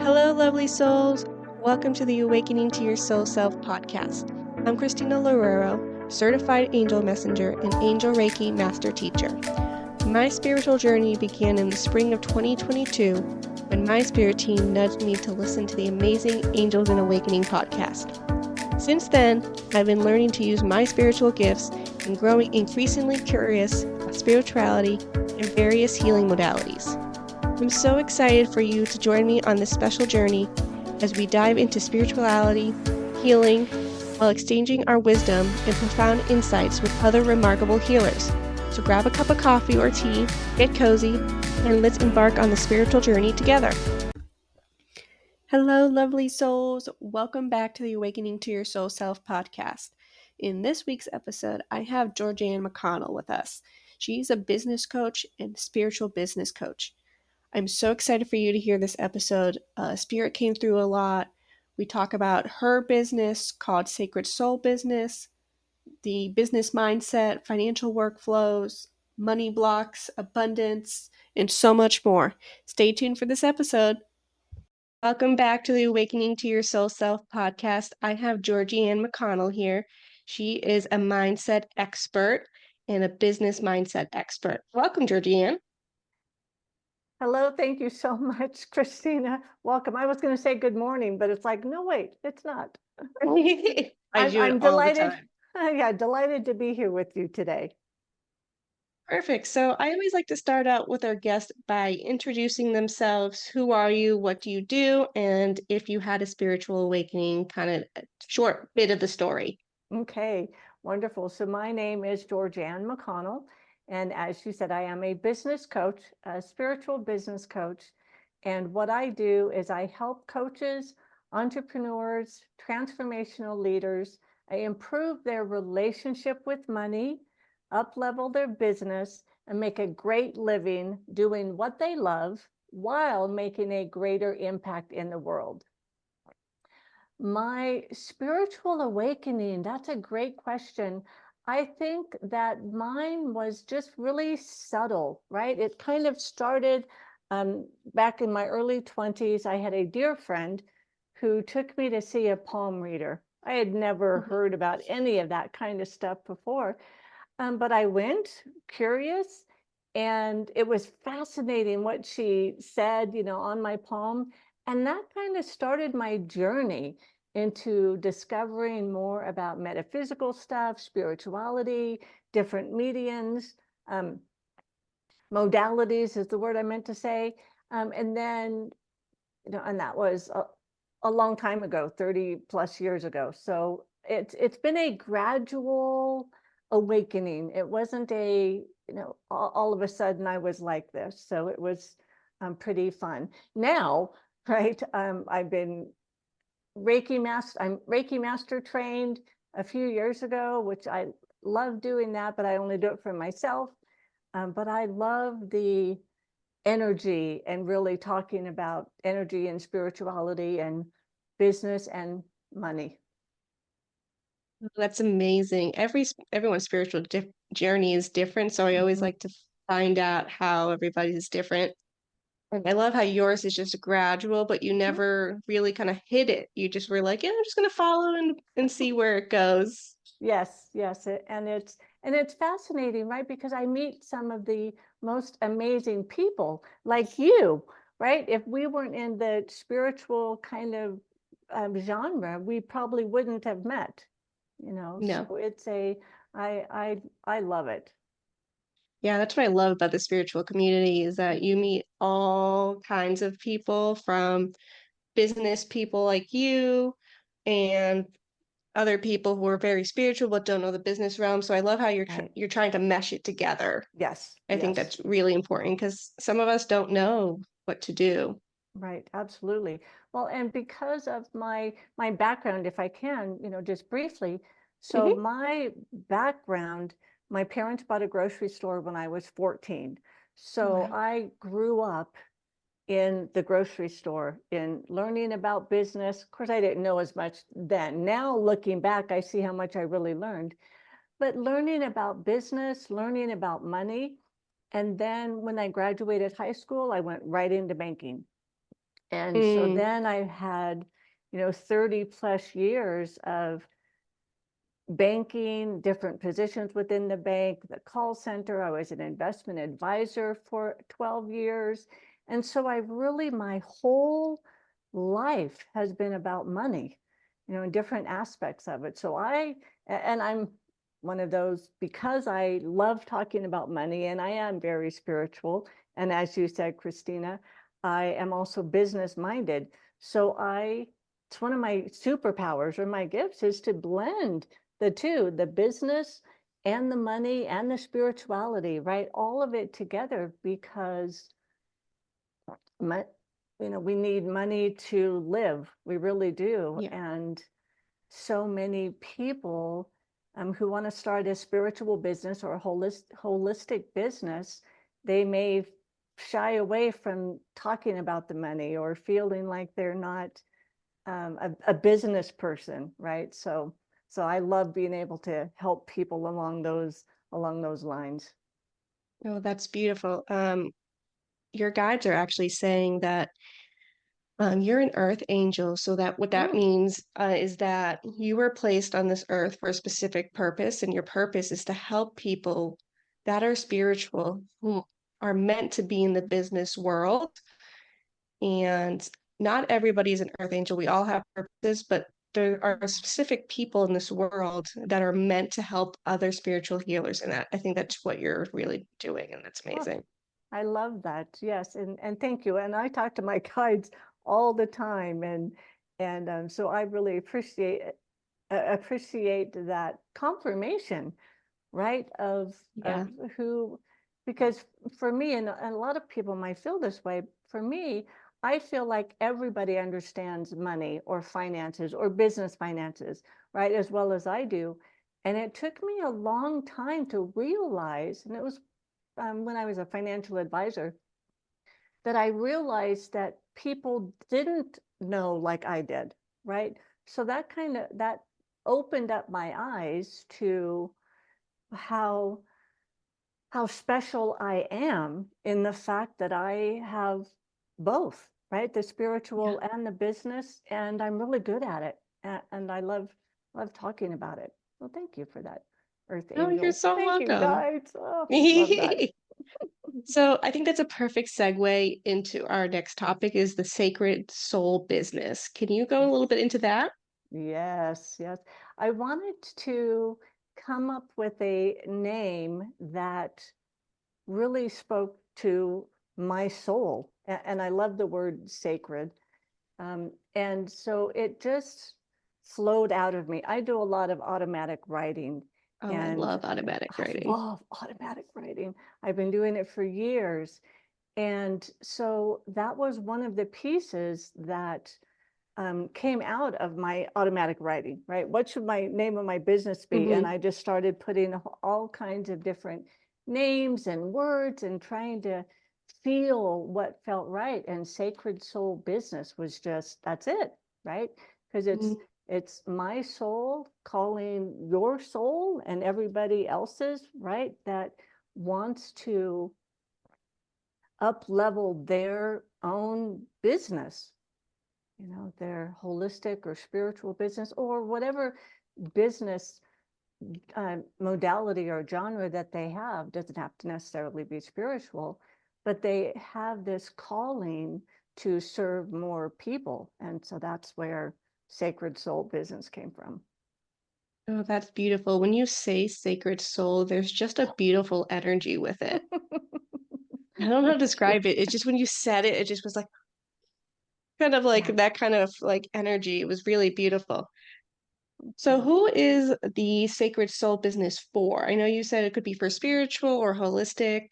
Hello, lovely souls. Welcome to the Awakening to Your Soul Self podcast. I'm Christina Lorero, certified angel messenger and angel Reiki master teacher. My spiritual journey began in the spring of 2022 when my spirit team nudged me to listen to the amazing Angels and Awakening podcast. Since then, I've been learning to use my spiritual gifts and growing increasingly curious about spirituality and various healing modalities. I'm so excited for you to join me on this special journey as we dive into spirituality, healing, while exchanging our wisdom and profound insights with other remarkable healers. So grab a cup of coffee or tea, get cozy, and let's embark on the spiritual journey together. Hello, lovely souls. Welcome back to the Awakening to Your Soul Self podcast. In this week's episode, I have Georgianne McConnell with us. She's a business coach and spiritual business coach. I'm so excited for you to hear this episode. Spirit came through a lot. We talk about her business called Sacred Soul Business, the business mindset, financial workflows, money blocks, abundance, and so much more. Stay tuned for this episode. Welcome back to the Awakening to Your Soul Self podcast. I have Georgianne McConnell here. She is a mindset expert and a business mindset expert. Welcome, Georgianne. Hello, thank you so much, Christina. Welcome. I was going to say good morning, but it's like, no, wait, it's not. I do I'm it all delighted. the time. Yeah, delighted to be here with you today. Perfect. So I always like to start out with our guests by introducing themselves. Who are you? What do you do? And if you had a spiritual awakening, kind of a short bit of the story. Okay, wonderful. So my name is Georgianne McConnell. And as you said, I am a business coach, a spiritual business coach. And what I do is I help coaches, entrepreneurs, transformational leaders improve their relationship with money, up-level their business, and make a great living doing what they love while making a greater impact in the world. My spiritual awakening, that's a great question. I think that mine was just really subtle, right? It kind of started back in my early 20s. I had a dear friend who took me to see a palm reader. I had never heard about any of that kind of stuff before, but I went curious, and it was fascinating what she said, on my palm. And that kind of started my journey into discovering more about metaphysical stuff, spirituality, different mediums, modalities is the word I meant to say. And then, and that was a long time ago, 30 plus years ago. So it's been a gradual awakening. It wasn't all of a sudden I was like this. So it was pretty fun. Now, right, I've been I'm Reiki master trained a few years ago, which I love doing that, but I only do it for myself. But I love the energy and really talking about energy and spirituality and business and money. That's amazing. Everyone's spiritual journey is different, so I always like to find out how everybody's is different. And I love how yours is just gradual, but you never really kind of hit it. You just were like, yeah, I'm just going to follow and see where it goes. Yes, and it's fascinating, right? Because I meet some of the most amazing people like you, right? If we weren't in the spiritual kind of genre, we probably wouldn't have met, No. So it's I love it. Yeah, that's what I love about the spiritual community is that you meet all kinds of people, from business people like you and other people who are very spiritual but don't know the business realm. So I love how you're trying to mesh it together. Yes. I think that's really important because some of us don't know what to do. Right, absolutely. Well, and because of my background, if I can, just briefly. So my background, my parents bought a grocery store when I was 14. So I grew up in the grocery store, in learning about business. Of course, I didn't know as much then. Now, looking back, I see how much I really learned. But learning about business, learning about money. And then when I graduated high school, I went right into banking. And so then I had, 30 plus years of banking, different positions within the bank, the call center. I was an investment advisor for 12 years. And so my whole life has been about money, in different aspects of it. And I'm one of those, because I love talking about money and I am very spiritual. And as you said, Christina, I am also business minded. It's one of my superpowers or my gifts is to blend the two, the business and the money and the spirituality, right? All of it together, because we need money to live. We really do. Yeah. And so many people who want to start a spiritual business or a holistic business, they may shy away from talking about the money or feeling like they're not a business person, right? So I love being able to help people along those lines. Oh, that's beautiful. Your guides are actually saying that you're an earth angel. So that what that means is that you were placed on this earth for a specific purpose, and your purpose is to help people that are spiritual who are meant to be in the business world. And not everybody is an earth angel. We all have purposes, but there are specific people in this world that are meant to help other spiritual healers. And that I think that's what you're really doing, and that's amazing. I love that. Yes, and thank you. And I talk to my guides all the time, and so I really appreciate that confirmation, right? Of who, because for me, and a lot of people might feel this way. For me, I feel like everybody understands money or finances or business finances, right, as well as I do. And it took me a long time to realize, and it was when I was a financial advisor, that I realized that people didn't know like I did, right? So that opened up my eyes to how special I am in the fact that I have both, right? The spiritual and the business, and I'm really good at it. And I love talking about it. Well, thank you for that, Earth Oh, you're Angels. so Thank you, welcome. guys. Oh, love that. So I think that's a perfect segue into our next topic is the sacred soul business. Can you go a little bit into that? Yes, yes. I wanted to come up with a name that really spoke to my soul. And I love the word sacred. And so it just flowed out of me. I do a lot of automatic writing. Oh, I And love automatic I writing. love automatic writing. I've been doing it for years. And so that was one of the pieces that came out of my automatic writing, right? What should my name of my business be? And I just started putting all kinds of different names and words and trying to feel what felt right. And Sacred Soul Business was just, that's it, right? Because it's my soul calling your soul and everybody else's, right? That wants to up level their own business, their holistic or spiritual business or whatever business modality or genre that they have. Doesn't have to necessarily be spiritual, but they have this calling to serve more people. And so that's where Sacred Soul Business came from. Oh, that's beautiful. When you say sacred soul, there's just a beautiful energy with it. I don't know how to describe it. It's just when you said it, it just was like kind of like that kind of like energy. It was really beautiful. So who is the Sacred Soul business for? I know you said it could be for spiritual or holistic.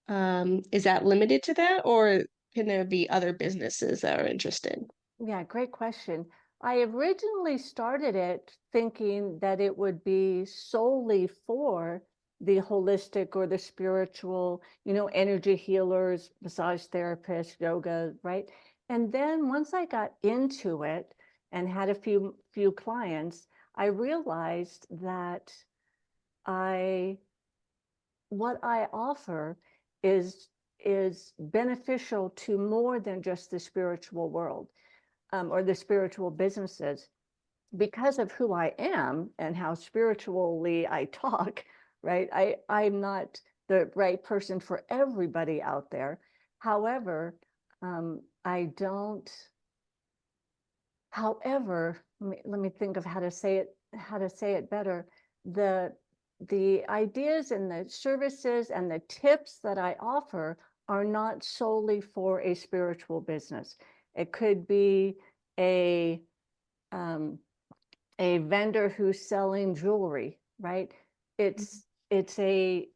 Is that limited to that, or can there be other businesses that are interested? Yeah, great question. I originally started it thinking that it would be solely for the holistic or the spiritual, energy healers, massage therapists, yoga, right? And then once I got into it and had a few clients, I realized that what I offer is is beneficial to more than just the spiritual world, or the spiritual businesses. Because of who I am and how spiritually I talk, right? I'm not the right person for everybody out there. However, I don't, however, let me think of how to say it better. The ideas and the services and the tips that I offer are not solely for a spiritual business. It could be a vendor who's selling jewelry, right? It's a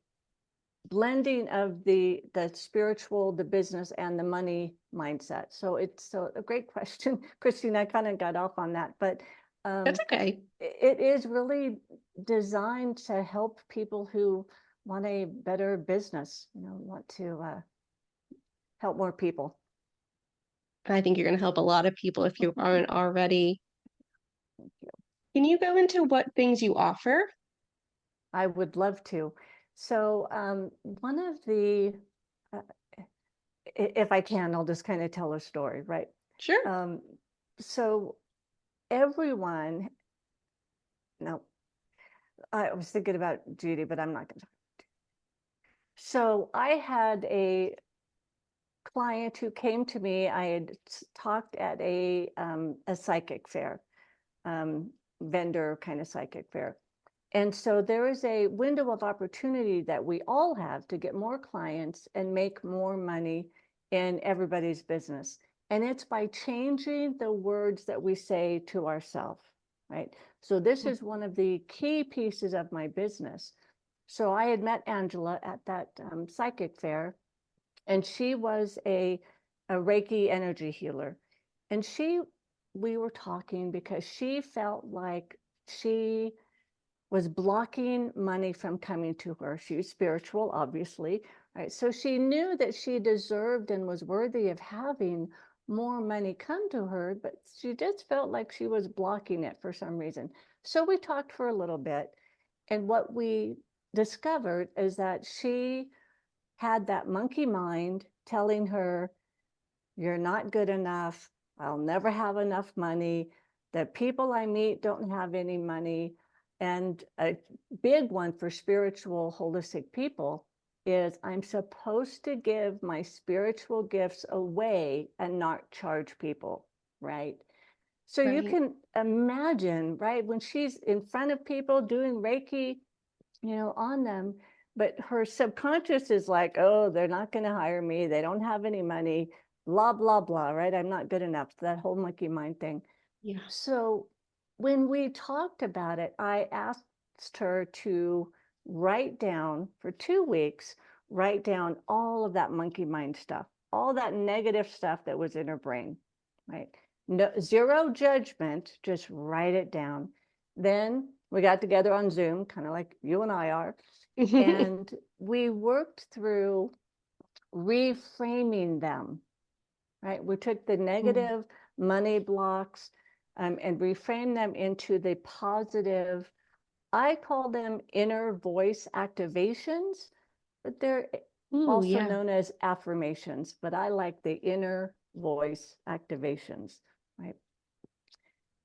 blending of the spiritual, the business, and the money mindset. So it's a great question, Christine. I kind of got off on that, but That's okay. it is really designed to help people who want a better business, want to help more people. I think you're going to help a lot of people if you aren't already. Thank you. Can you go into what things you offer? I would love to. So one of the, if I can, I'll just kind of tell a story, right? Sure. So everyone, no, I was thinking about Judy, but I'm not going to. So I had a client who came to me. I had talked at a psychic fair, vendor kind of psychic fair. And so there is a window of opportunity that we all have to get more clients and make more money in everybody's business. And it's by changing the words that we say to ourselves, right? So this is one of the key pieces of my business. So I had met Angela at that psychic fair, and she was a Reiki energy healer. And we were talking because she felt like she was blocking money from coming to her. She's spiritual, obviously, right? So she knew that she deserved and was worthy of having more money come to her, but she just felt like she was blocking it for some reason. So we talked for a little bit, and what we discovered is that she had that monkey mind telling her, "You're not good enough. I'll never have enough money. The people I meet don't have any money." And a big one for spiritual, holistic people is I'm supposed to give my spiritual gifts away and not charge people, right? So you Right. can imagine, right, when she's in front of people doing Reiki, on them, but her subconscious is like, "Oh, they're not going to hire me. They don't have any money, blah, blah, blah," right? "I'm not good enough." That whole monkey mind thing. Yeah. So when we talked about it, I asked her to write down for 2 weeks, write down all of that monkey mind stuff, all that negative stuff that was in her brain, right? No, zero judgment, just write it down. Then we got together on Zoom, kind of like you and I are, and we worked through reframing them, right? We took the negative money blocks and reframed them into the positive. I call them inner voice activations, but they're Ooh, also yeah. known as affirmations, but I like the inner voice activations, right?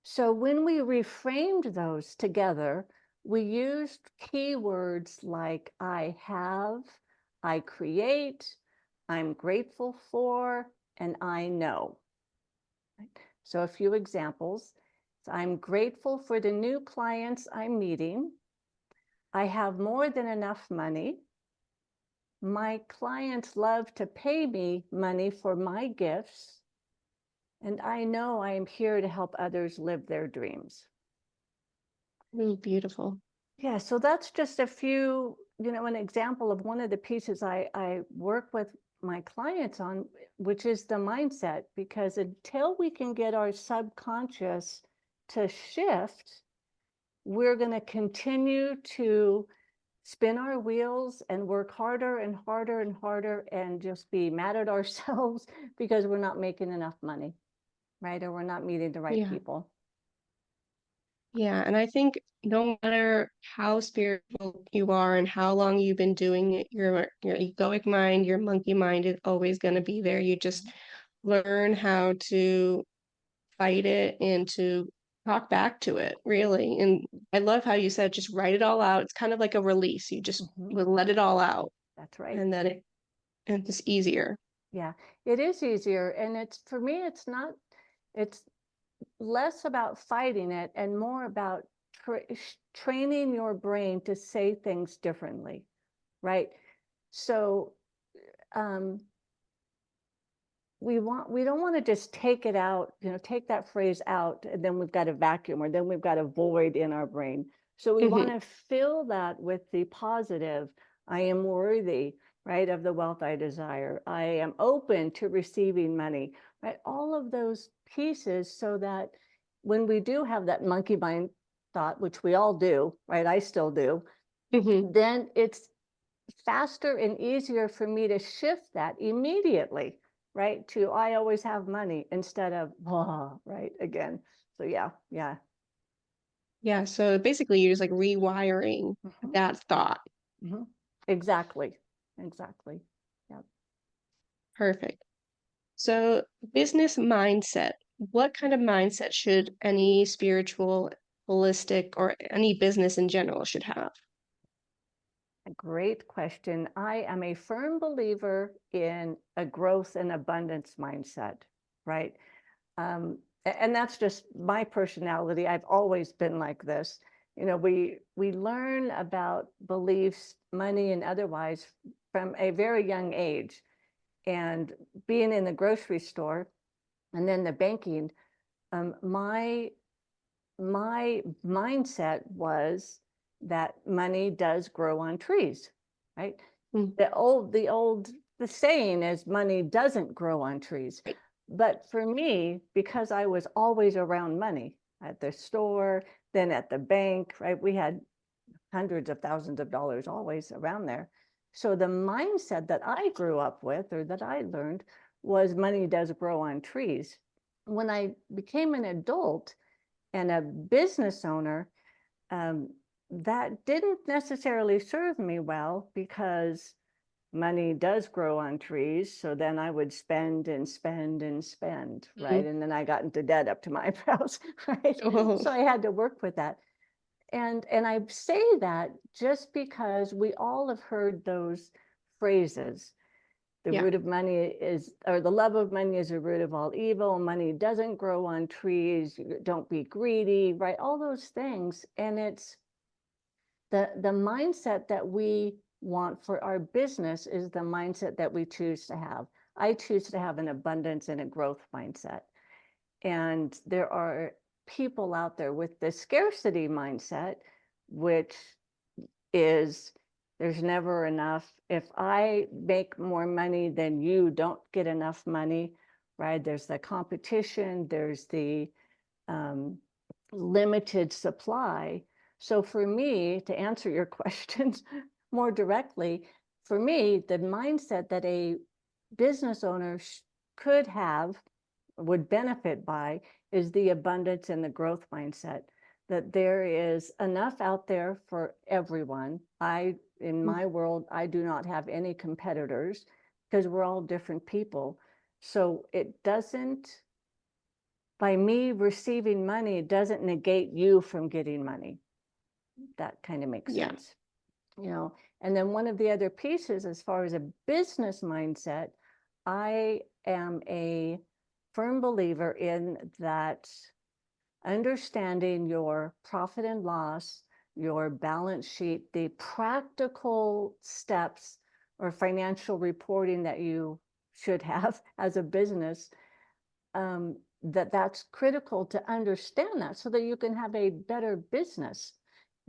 So when we reframed those together, we used keywords like I have, I create, I'm grateful for, and I know. So a few examples. So I'm grateful for the new clients I'm meeting. I have more than enough money. My clients love to pay me money for my gifts. And I know I am here to help others live their dreams. Ooh, beautiful. Yeah, so that's just a few, an example of one of the pieces I work with my clients on, which is the mindset, because until we can get our subconscious to shift, we're going to continue to spin our wheels and work harder and harder and harder and just be mad at ourselves because we're not making enough money, right? Or we're not meeting the right Yeah. people. Yeah, and I think no matter how spiritual you are and how long you've been doing it, your egoic mind, your monkey mind is always going to be there. You just learn how to fight it and to talk back to it, really. And I love how you said just write it all out. It's kind of like a release. You just Mhm. will let it all out, That's right. and then it's easier. Yeah, it is easier. And it's, for me, it's less about fighting it and more about training your brain to say things differently, right? So um, we don't want to just take it out, take that phrase out, and then we've got a vacuum, or then we've got a void in our brain. So we want Hmm. to fill that with the positive. I am worthy, right, of the wealth I desire. I am open to receiving money, right? All of those pieces, so that when we do have that monkey mind thought, which we all do, right? I still do, Hmm. then it's faster and easier for me to shift that immediately, right? To I always have money, instead of, oh, right, again. So yeah, yeah. Yeah, so basically you're just like rewiring Mhm, that thought. mhm. Exactly, exactly. Yeah. Perfect. So, business mindset. What kind of mindset should any spiritual, holistic, or any business in general should have? A great question. I am a firm believer in a growth and abundance mindset, right? And that's just my personality. I've always been like this. We learn about beliefs, money and otherwise, from a very young age. And being in the grocery store and then the banking, my mindset was that money does grow on trees, right? Mm. The saying is money doesn't grow on trees. But for me, because I was always around money at the store, then at the bank, right? We had hundreds of thousands of dollars always around there. So the mindset that I grew up with, or that I learned, was money does grow on trees. When I became an adult and a business owner, um, that didn't necessarily serve me well, because money does grow on trees. So then I would spend and spend and spend, right? Mhm. And then I got into debt up to my eyebrows, right? Oh, So I had to work with that. And I say that just because we all have heard those phrases. The yeah. root of money is, or the love of money is the root of all evil. Money doesn't grow on trees. Don't be greedy, right? All those things. And it's the mindset that we want for our business is the mindset that we choose to have. I choose to have an abundance and a growth mindset. And there are people out there with the scarcity mindset, which is there's never enough. If I make more money than you don't get enough money, right? There's the competition, there's the um, limited supply. So for me, to answer your questions more directly, for me, the mindset that a business owner could have, would benefit by, is the abundance and the growth mindset, that there is enough out there for everyone. In Mm. my world, I do not have any competitors, because we're all different people. So it doesn't, by me receiving money, it doesn't negate you from getting money. That kind of makes Yeah. sense. And then one of the other pieces, as far as a business mindset, I am a firm believer in that understanding your profit and loss, your balance sheet, the practical steps or financial reporting that you should have as a business, that's critical to understand that, so that you can have a better business.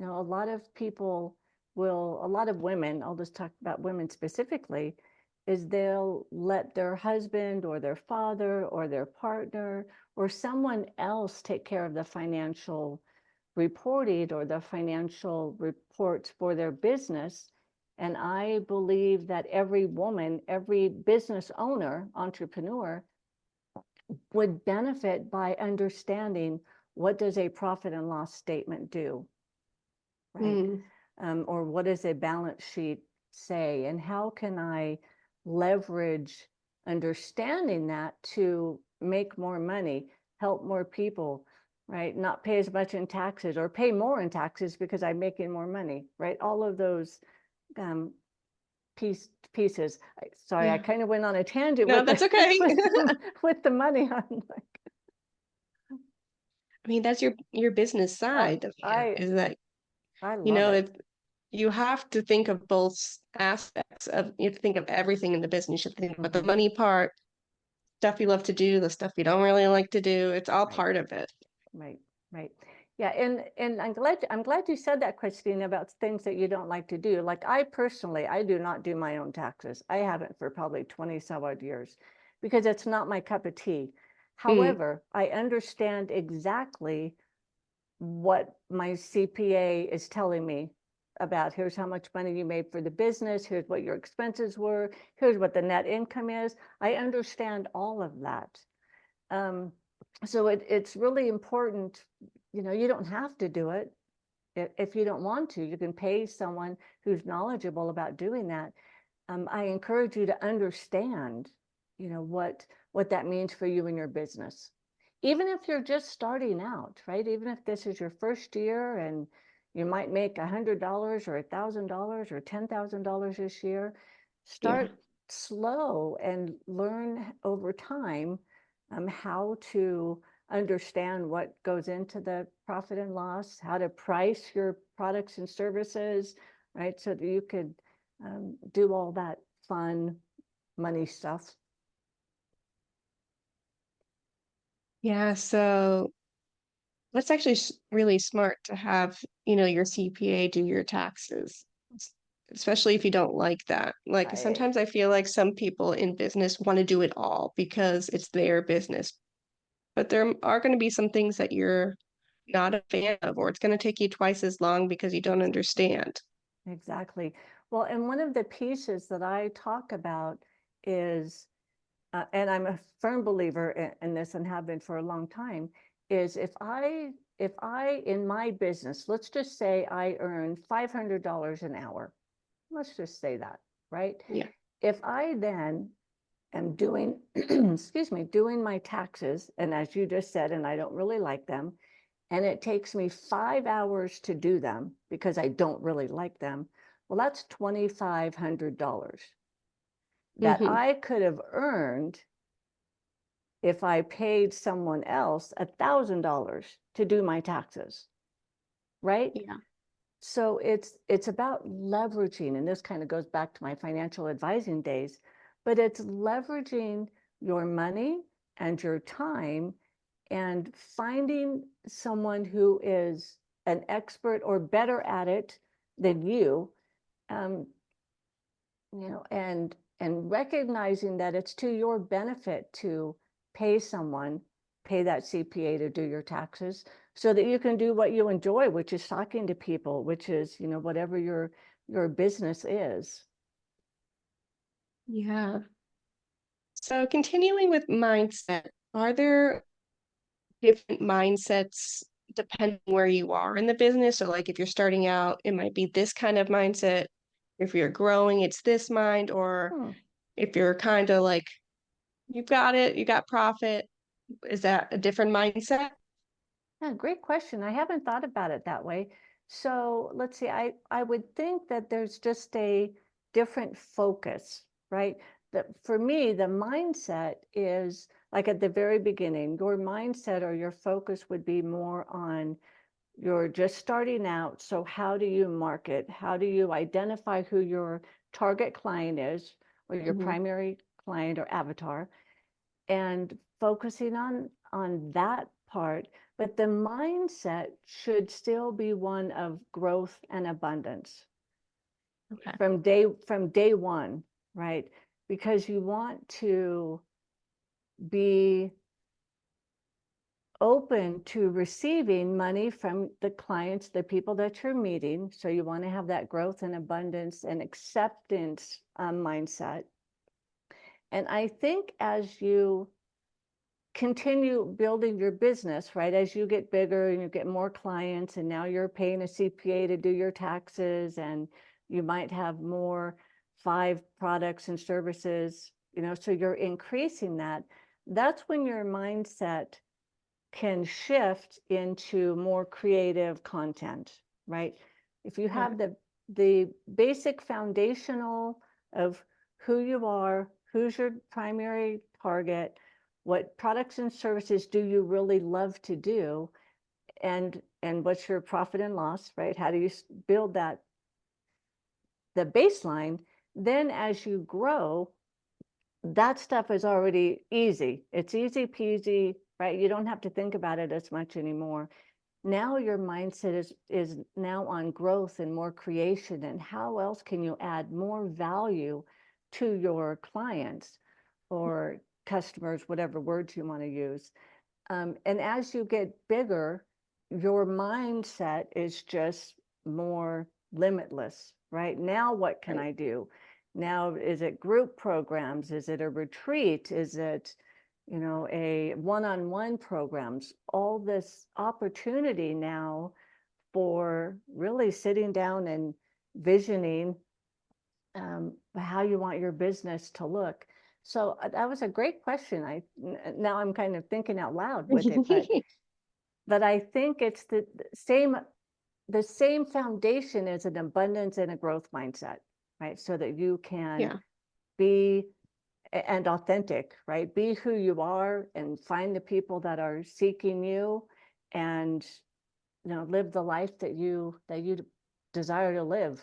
A lot of people a lot of women, I'll just talk about women specifically, is they'll let their husband or their father or their partner or someone else take care of the financial reporting or the financial reports for their business. And I believe that every woman, every business owner, entrepreneur, would benefit by understanding what does a profit and loss statement do, right? Or what does a balance sheet say? And how can I leverage understanding that to make more money, help more people, right? Not pay as much in taxes, or pay more in taxes because I'm making more money, right? All of those pieces. Sorry, I kind of went on a tangent. No, with that's the, okay. with the money. I'm like, I mean, that's your business side of it, is that, I love it. if you have to think of both aspects of, you have to think of everything in the business. You have to think about the money part, stuff you love to do, the stuff you don't really like to do. It's all part of it. Right. Yeah, and I'm glad you said that, Christine, about things that you don't like to do. Like I personally, I do not do my own taxes. I haven't for probably 20 some odd years because it's not my cup of tea. However, I understand exactly what my CPA is telling me about. Here's how much money you made for the business. Here's what your expenses were. Here's what the net income is. I understand all of that. So it's really important. You don't have to do it. If you don't want to, you can pay someone who's knowledgeable about doing that. I encourage you to understand, what that means for you and your business. Even if you're just starting out, right? Even if this is your first year and you might make $100 or $1,000 or $10,000 this year, start slow and learn over time how to understand what goes into the profit and loss, how to price your products and services, right? So that you could do all that fun money stuff. Yeah, so that's actually really smart to have, your CPA do your taxes, especially if you don't like that. Like sometimes I feel like some people in business want to do it all because it's their business. But there are going to be some things that you're not a fan of, or it's going to take you twice as long because you don't understand. Exactly. Well, and one of the pieces that I talk about is, and I'm a firm believer in this and have been for a long time, is if I in my business, let's just say I earn $500 an hour. Let's just say that, right? Yeah. If I then am doing, excuse me, doing my taxes, and as you just said, and I don't really like them, and it takes me 5 hours to do them because I don't really like them, well, that's $2,500 that I could have earned if I paid someone else $1,000 to do my taxes, right? Yeah. So it's about leveraging, and this kind of goes back to my financial advising days, but it's leveraging your money and your time and finding someone who is an expert or better at it than you, and recognizing that it's to your benefit to pay that CPA to do your taxes so that you can do what you enjoy, which is talking to people, which is, whatever your business is. Yeah. So continuing with mindset, are there different mindsets depending where you are in the business? So like if you're starting out, it might be this kind of mindset. If you're growing, it's this mind, or if you're kind of like, you've got it, you got profit, is that a different mindset? Yeah, great question. I haven't thought about it that way. So let's see, I would think that there's just a different focus, right? That for me, the mindset is like at the very beginning, your mindset or your focus would be more on you're just starting out. So how do you market? How do you identify who your target client is or your primary client or avatar, and focusing on that part? But the mindset should still be one of growth and abundance from day one, right? Because you want to be open to receiving money from the clients, the people that you're meeting. So you want to have that growth and abundance and acceptance mindset. And I think as you continue building your business, right? As you get bigger and you get more clients, and now you're paying a CPA to do your taxes, and you might have more 5 products and services, so you're increasing that. That's when your mindset can shift into more creative content, right? If you have the basic foundational of who you are, who's your primary target, what products and services do you really love to do, and what's your profit and loss, right? How do you build that, the baseline? Then as you grow, that stuff is already easy. It's easy peasy, right? You don't have to think about it as much anymore. Now your mindset is now on growth and more creation, and how else can you add more value to your clients or customers, whatever words you want to use. And as you get bigger, your mindset is just more limitless, right? Now, what can I do? Now, is it group programs? Is it a retreat? Is it, a one-on-one programs? All this opportunity now for really sitting down and visioning how you want your business to look. So that was a great question. Now I'm kind of thinking out loud with it, but I think it's the same foundation as an abundance and a growth mindset, right? So that you can be and authentic, right? Be who you are and find the people that are seeking you, and live the life that you desire to live.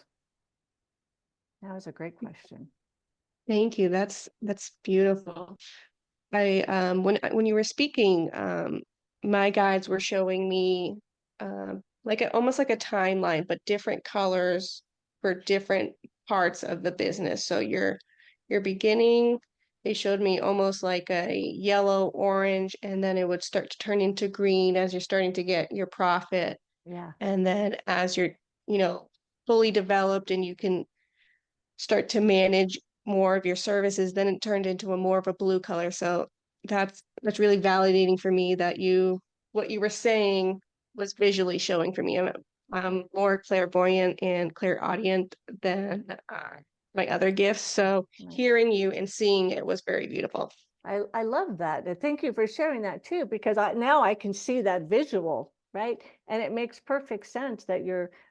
That was a great question. Thank you. That's beautiful. When you were speaking, my guides were showing me almost like a timeline, but different colors for different parts of the business. So your beginning, they showed me almost like a yellow, orange, and then it would start to turn into green as you're starting to get your profit. Yeah. And then as you're, fully developed and you can start to manage more of your services, then it turned into a more of a blue color. So that's really validating for me that what you were saying was visually showing for me. I'm more clairvoyant and clairaudient than my other gifts. So hearing you and seeing it was very beautiful. I love that. And thank you for sharing that too, because now I can see that visual, right? And it makes perfect sense that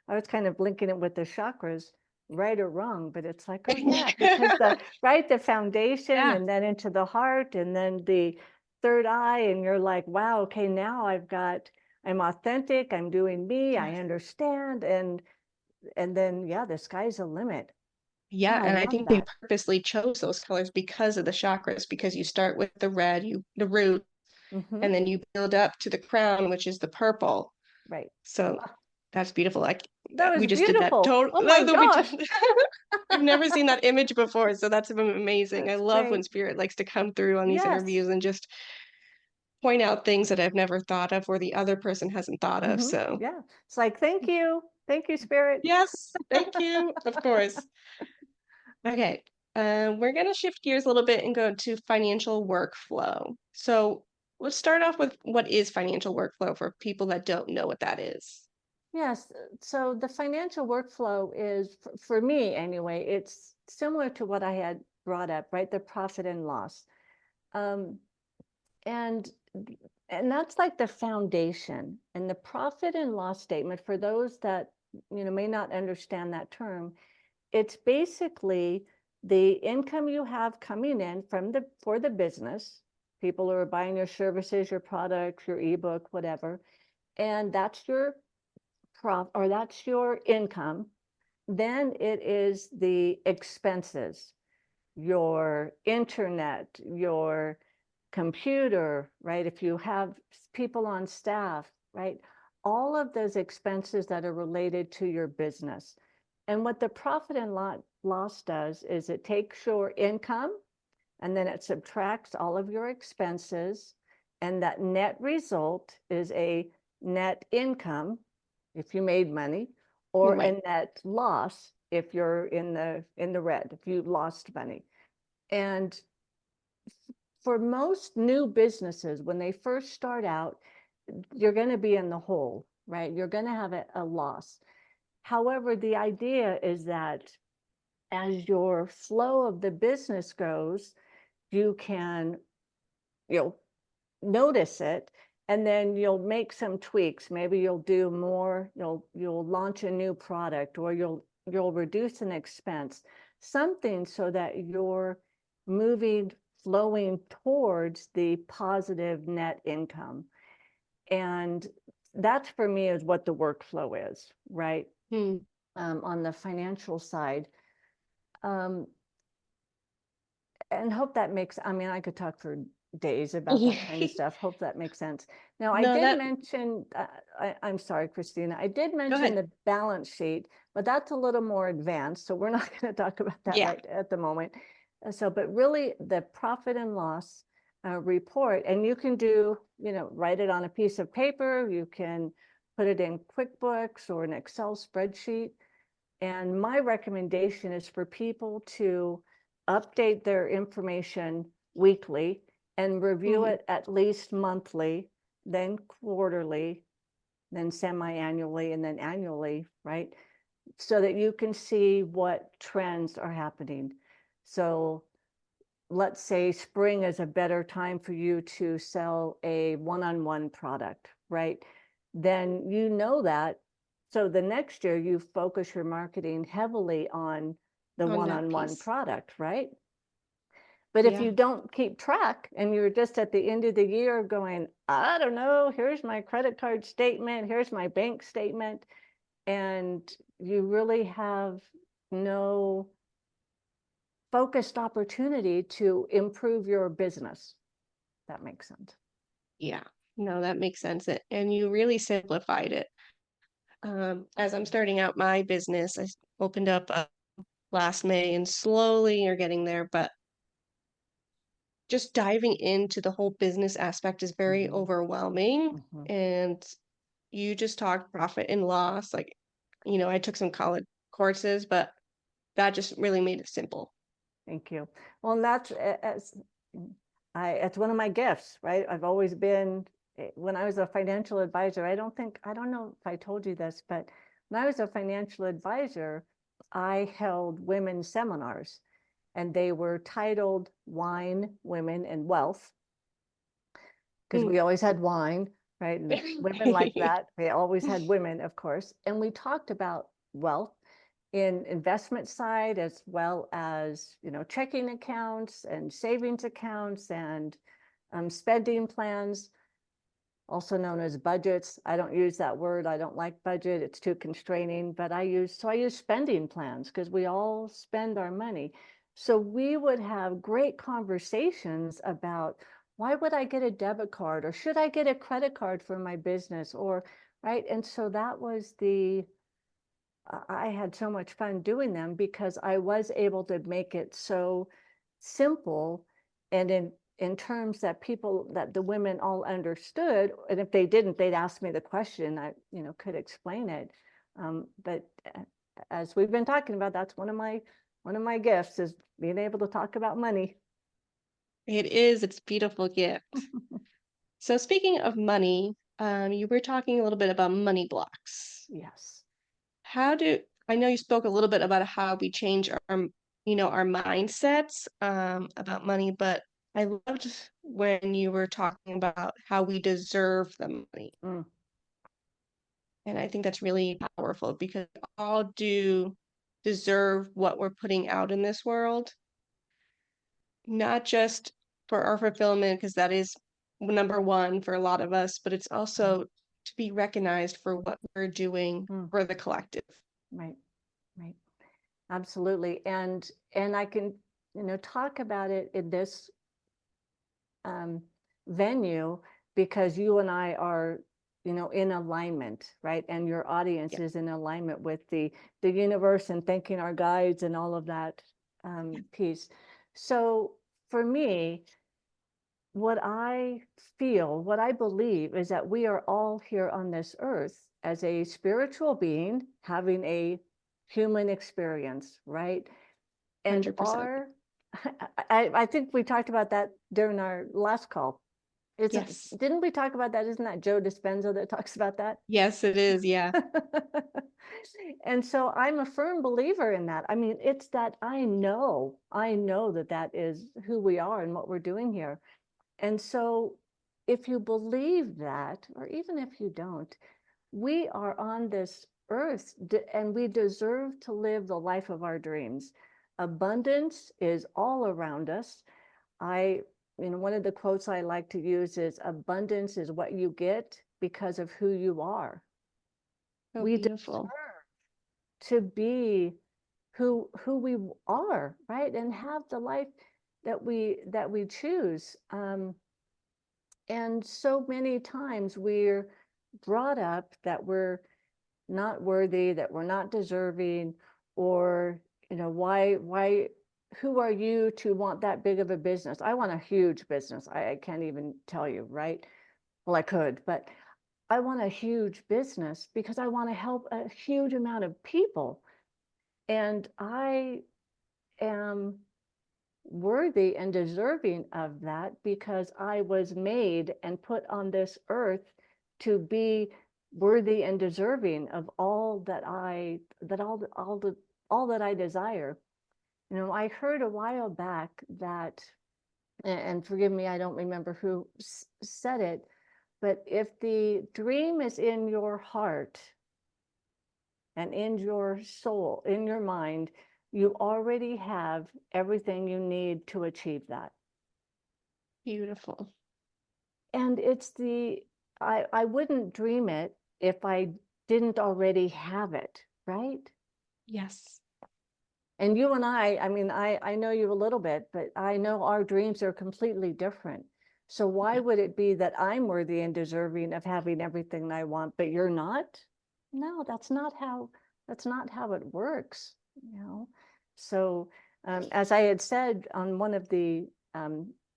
I was kind of linking it with the chakras, right or wrong, but it's like, oh yeah, because the foundation and then into the heart and then the third eye, and you're like, wow, okay, now I'm authentic, I'm doing me, I understand, and then the sky's the limit. Yeah, Oh, and I think they purposely chose those colors because of the chakras, because you start with the red, the root, and then you build up to the crown, which is the purple. Right. So that's beautiful. That was we just beautiful. did that. Oh my gosh. I've never seen that image before, so that's amazing. I love when spirit likes to come through on these interviews and just point out things that I've never thought of or the other person hasn't thought of. So yeah, it's like, thank you, spirit. Yes, thank you. Of course. Okay, we're going to shift gears a little bit and go to financial workflow. So let's start off with what is financial workflow for people that don't know what that is. Yes, so the financial workflow is, for me anyway, it's similar to what I had brought up, right? The profit and loss. And that's like the foundation. And the profit and loss statement, for those that may not understand that term, it's basically the income you have coming in for the business, people who are buying your services, your products, your ebook, whatever, and that's your that's your income. Then it is the expenses, your internet, your computer, right? If you have people on staff, right? All of those expenses that are related to your business. And what the profit and loss does is it takes your income and then it subtracts all of your expenses. And that net result is a net income if you made money, or a net loss if you're in the red, if you lost money. And for most new businesses, when they first start out, you're going to be in the hole, right? You're going to have a loss. However, the idea is that as your flow of the business goes, you can, you'll notice it, and then you'll make some tweaks. Maybe you'll do more, you'll launch a new product, or you'll reduce an expense, something so that you're flowing towards the positive net income. And that for me is what the workflow is, right? On the financial side. And hope that makes, I mean, I could talk for days about that kind of stuff. Hope that makes sense. Now, I No, did that mention, I'm sorry, Christina, I did go mention ahead. the balance sheet, but that's a little more advanced. So we're not going to talk about that Yeah. right at the moment. So, but really the profit and loss report, and you can do, write it on a piece of paper. You can put it in QuickBooks or an Excel spreadsheet. And my recommendation is for people to update their information weekly and review it at least monthly, then quarterly, then semi-annually, and then annually, right? So that you can see what trends are happening. So let's say spring is a better time for you to sell a one-on-one product, right? Then you know that. So the next year you focus your marketing heavily on the On that one-on-one piece. product, right? But if Yeah. you don't keep track and you're just at the end of the year going, I don't know, here's my credit card statement, here's my bank statement, and you really have no focused opportunity to improve your business. That makes sense. Yeah. No, that makes sense. And you really simplified it. As I'm starting out my business, I opened up last May, and slowly you're getting there, but just diving into the whole business aspect is very overwhelming. And you just talked profit and loss. Like, I took some college courses, but that just really made it simple. Thank you. Well, and that's it's one of my gifts, right? I've always been, when I was a financial advisor, I don't know if I told you this, but when I was a financial advisor, I held women's seminars, and they were titled Wine, Women, and Wealth, because we always had wine, right? And women like that. They always had women, of course. And we talked about wealth in investment side, as well as, checking accounts and savings accounts and spending plans, also known as budgets. I don't use that word. I don't like budget. It's too constraining, but I use spending plans, because we all spend our money. So we would have great conversations about, why would I get a debit card, or should I get a credit card for my business, or, right? And so that was I had so much fun doing them, because I was able to make it so simple, and in terms that the women all understood. And if they didn't, they'd ask me the question. I, could explain it. But as we've been talking about, that's one of my gifts, is being able to talk about money. It is. It's a beautiful gift. So speaking of money, you were talking a little bit about money blocks. Yes. I know you spoke a little bit about how we change our mindsets about money, but I loved when you were talking about how we deserve the money. And I think that's really powerful, because we all do deserve what we're putting out in this world, not just for our fulfillment, because that is number one for a lot of us, but it's also to be recognized for what we're doing for the collective. Right. Absolutely. And I can, talk about it in this venue, because you and I are, in alignment, right? And your audience is in alignment with the universe, and thanking our guides and all of that piece. So for me, what I believe is that we are all here on this earth as a spiritual being having a human experience, right? And 100%. I think we talked about that during our last call. Yes. Didn't we talk about that? Isn't that Joe Dispenza that talks about that? Yes, it is. Yeah. And so I'm a firm believer in that. I mean, it's that I know that that is who we are and what we're doing here. And so if you believe that, or even if you don't, we are on this earth and we deserve to live the life of our dreams. Abundance is all around us. One of the quotes I like to use is abundance is what you get because of who you are. So We beautiful. deserve to be who we are, right? And have the life that we choose. And so many times we're brought up that we're not worthy, that we're not deserving, or why who are you to want that big of a business? I want a huge business. I can't even tell you, right? Well, I could, but I want a huge business because I want to help a huge amount of people. And I am worthy and deserving of that because I was made and put on this earth to be worthy and deserving of all that all that I desire. I heard a while back that, and forgive me, I don't remember who said it, but if the dream is in your heart and in your soul, in your mind, you already have everything you need to achieve that. Beautiful. And I wouldn't dream it if I didn't already have it, right? Yes. And you and I mean, I know you a little bit, but I know our dreams are completely different. So why would it be that I'm worthy and deserving of having everything I want, but you're not? No, that's not how it works, So as I had said on one of the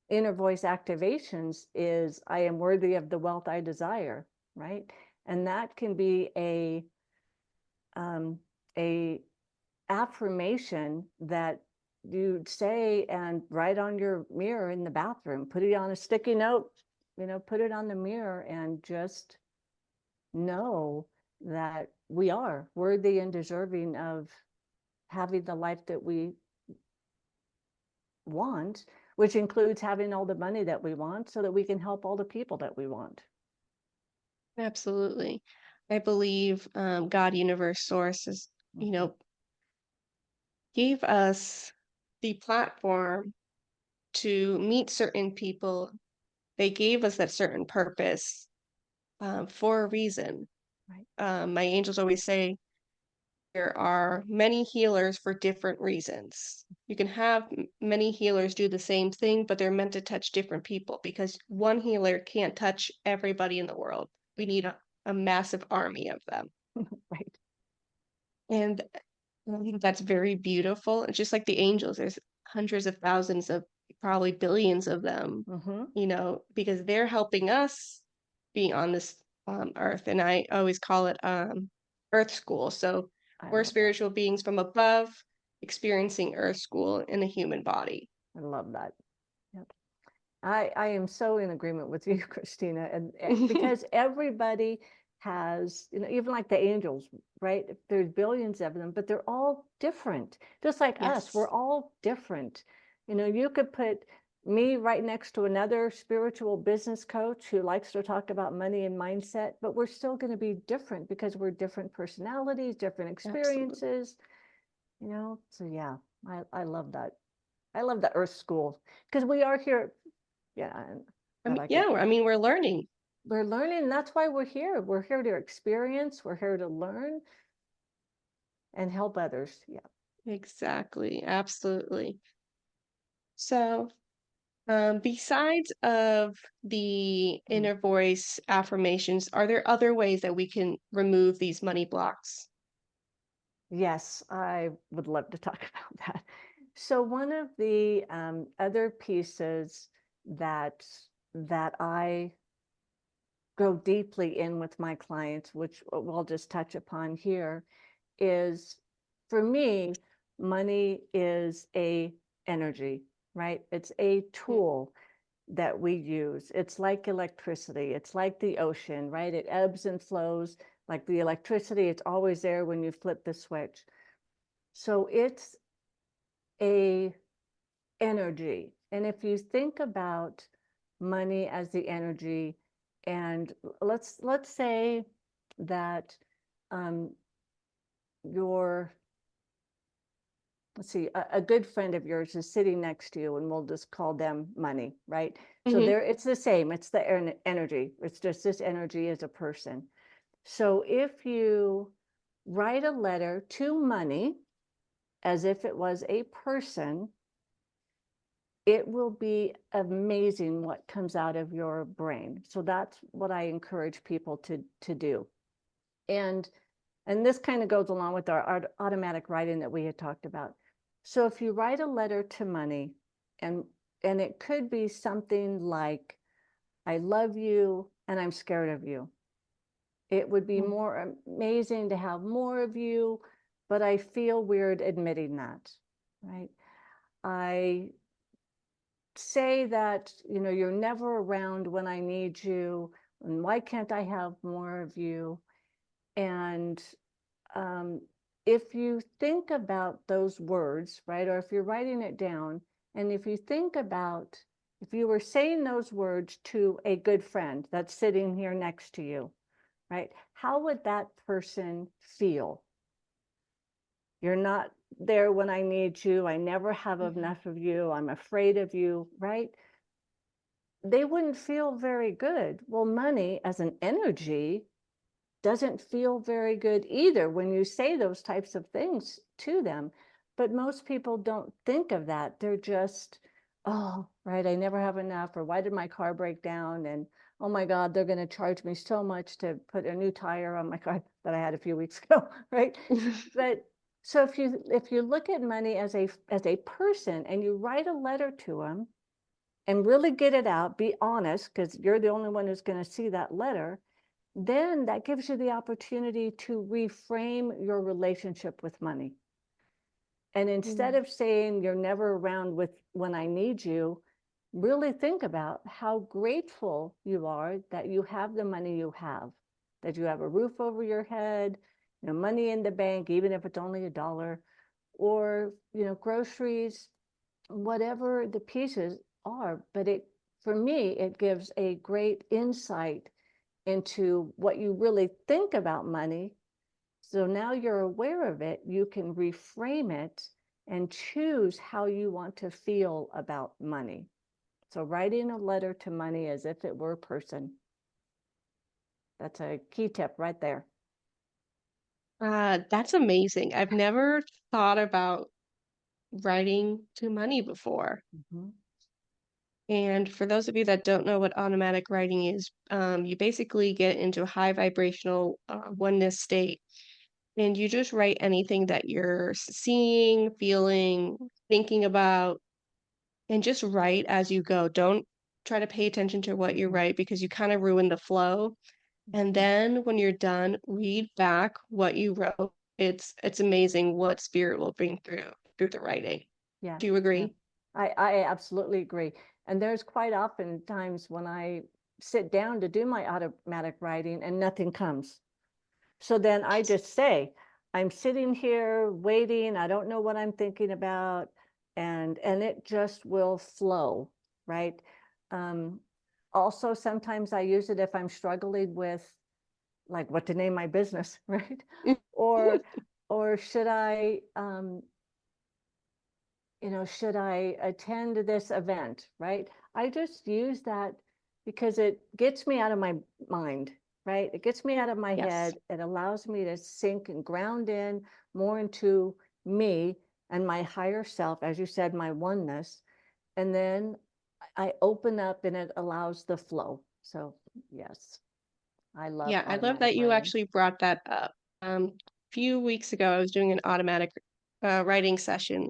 inner voice activations is I am worthy of the wealth I desire, right? And that can be a affirmation that you say and write on your mirror in the bathroom, put it on a sticky note, put it on the mirror and just know that we are worthy and deserving of having the life that we want, which includes having all the money that we want so that we can help all the people that we want. Absolutely. I believe God, universe, source is, gave us the platform to meet certain people. They gave us that certain purpose for a reason. Right. My angels always say there are many healers for different reasons. You can have many healers do the same thing, but they're meant to touch different people because one healer can't touch everybody in the world. We need a massive army of them. Right. And I think that's very beautiful. It's just like the angels, there's hundreds of thousands of probably billions of them, because they're helping us be on this earth. And I always call it earth school. So we're spiritual beings from above experiencing earth school in a human body. I love that. Yep. I am so in agreement with you, Christina, and because everybody has, even like the angels, right? There's billions of them, but they're all different. Just like us, we're all different. You could put me right next to another spiritual business coach who likes to talk about money and mindset, but we're still going to be different because we're different personalities, different experiences, So yeah, I love that. I love the Earth School because we are here. Yeah, we're learning. We're learning, and that's why we're here. We're here to experience. We're here to learn and help others. Yeah. Exactly. Absolutely. So, besides of the inner voice affirmations, are there other ways that we can remove these money blocks? Yes, I would love to talk about that. So one of the other pieces that I go deeply in with my clients, which we'll just touch upon here, is for me, money is a energy, right? It's a tool that we use. It's like electricity. It's like the ocean, right? It ebbs and flows. Like the electricity, it's always there when you flip the switch. So it's a energy. And if you think about money as the energy, and let's say that your let's see, a good friend of yours is sitting next to you, and we'll just call them money, right? So Mhm. there, it's the same. It's the energy. It's just this energy as a person. So if you write a letter to money as if it was a person, it will be amazing what comes out of your brain. So that's what I encourage people to do. And this kind of goes along with our automatic writing that we had talked about. So if you write a letter to money, and it could be something like, I love you and I'm scared of you. It would be more amazing to have more of you, but I feel weird admitting that, right? I say that, you're never around when I need you, and why can't I have more of you? And if you think about those words, right, or if you're writing it down, and if you think about if you were saying those words to a good friend that's sitting here next to you, right, how would that person feel? You're not there when I need you. I never have enough of you. I'm afraid of you, right? They wouldn't feel very good. Well, money as an energy doesn't feel very good either when you say those types of things to them. But most people don't think of that. They're just, oh, right, I never have enough, or why did my car break down? And oh my God, they're going to charge me so much to put a new tire on my car that I had a few weeks ago, right? But so if you look at money as a person, and you write a letter to them and really get it out, be honest, because you're the only one who's going to see that letter, then that gives you the opportunity to reframe your relationship with money. And instead of saying you're never around when I need you, really think about how grateful you are that you have the money you have, that you have a roof over your head, money in the bank, even if it's only $1, or, groceries, whatever the pieces are. But for me, it gives a great insight into what you really think about money. So now you're aware of it, you can reframe it and choose how you want to feel about money. So writing a letter to money as if it were a person. That's a key tip right there. That's amazing. I've never thought about writing to money before. Mm-hmm. And for those of you that don't know what automatic writing is, you basically get into a high vibrational oneness state, and you just write anything that you're seeing, feeling, thinking about, and just write as you go. Don't try to pay attention to what you write, because you kind of ruin the flow. And then when you're done, read back what you wrote. It's amazing what spirit will bring through the writing. Yeah. Do you agree? I absolutely agree. And there's quite often times when I sit down to do my automatic writing and nothing comes. So then I just say, I'm sitting here waiting. I don't know what I'm thinking about. And it just will flow, right? Also, sometimes I use it if I'm struggling with like what to name my business, right? Or should I, should I attend this event, right? I just use that because it gets me out of my mind, right? It gets me out of my Yes. head. It allows me to sink and ground in more into me and my higher self, as you said, my oneness. And then I open up and it allows the flow. So yes, I love Yeah, I love automatic that you writing. actually brought that up. A few weeks ago, I was doing an automatic writing session,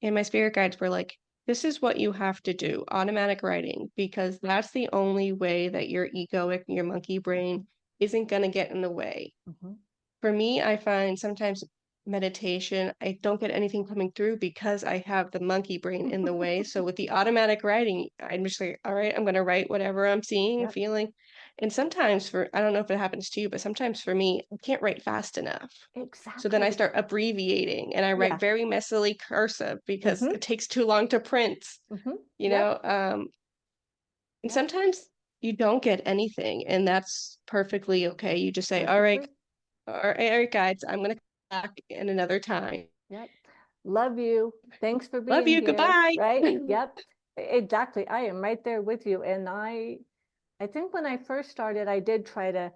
and my spirit guides were like, this is what you have to do, automatic writing, because that's the only way that your egoic, your monkey brain isn't going to get in the way. Mm-hmm. For me, I find sometimes meditation, I don't get anything coming through because I have the monkey brain in the way. So with the automatic writing, I'm just like, all right, I'm going to write whatever I'm seeing and Yep, feeling. And sometimes I don't know if it happens to you, but sometimes for me, I can't write fast enough. So then I exactly. start abbreviating and I write Yeah. very messily cursive because Mm-hmm. it takes too long to print, Mm-hmm. you Yep. know? And Yep. sometimes you don't get anything, and that's perfectly okay. You just say, Perfectly. all right, guys, I'm gonna come back in another time. Yep. Love you. Thanks for Love being you, here. goodbye. Right? Yep. Exactly. I am right there with you. And I think when I first started, I did try to,